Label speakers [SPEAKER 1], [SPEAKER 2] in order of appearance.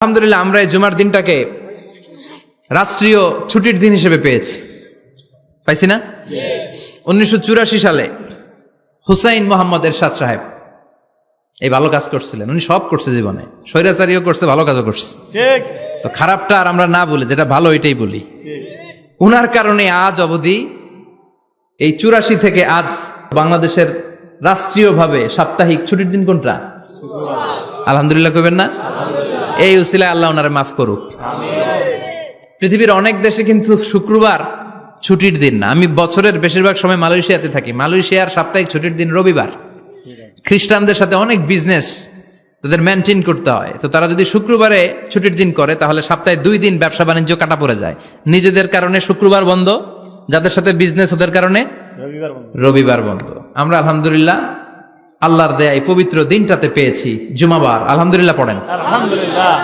[SPEAKER 1] আলহামদুলিল্লাহ আমরা এই জুমার দিনটাকে রাষ্ট্রীয় ছুটির দিন হিসেবে পেয়েছি, পাইছি না? 1984 সালে হুসাইন মোহাম্মদ এরশাদ সাহেব এই ভালো কাজ করছিলেন। উনি সব করছে জীবনে, স্বৈরাচারীও করছে, ভালো কাজও করছে। তো খারাপটা আর আমরা না বলি, যেটা ভালো এটাই বলি। উনার কারণে আজ অবধি এই 84 থেকে আজ বাংলাদেশের রাষ্ট্রীয়ভাবে সাপ্তাহিক ছুটির দিন কোনটা? আলহামদুলিল্লাহ কইবেন না? এই উসিলায় আল্লাহ ওনারে মাফ করুক। পৃথিবীর অনেক দেশে কিন্তু শুক্রবার ছুটির দিন না। আমি বছরের বেশিরভাগ সময় মালয়েশিয়াতে থাকি। মালয়েশিয়ার সাপ্তাহিক ছুটির দিন রবিবার। খ্রিস্টানদের সাথে অনেক বিজনেস তাদের মেনটেন করতে হয়, তো তারা যদি শুক্রবারে ছুটির দিন করে তাহলে সপ্তাহে 2 দিন ব্যবসা বাণিজ্য কাটা পড়ে যায়। নিজেদের কারণে শুক্রবার বন্ধ, যাদের সাথে বিজনেস ওদের কারণে রবিবার বন্ধ। আমরা আলহামদুলিল্লাহ আল্লাহর দেয়া এই পবিত্র দিনটাতে পেয়েছি জুমাবার। আলহামদুলিল্লাহ পড়েন।
[SPEAKER 2] আলহামদুলিল্লাহ।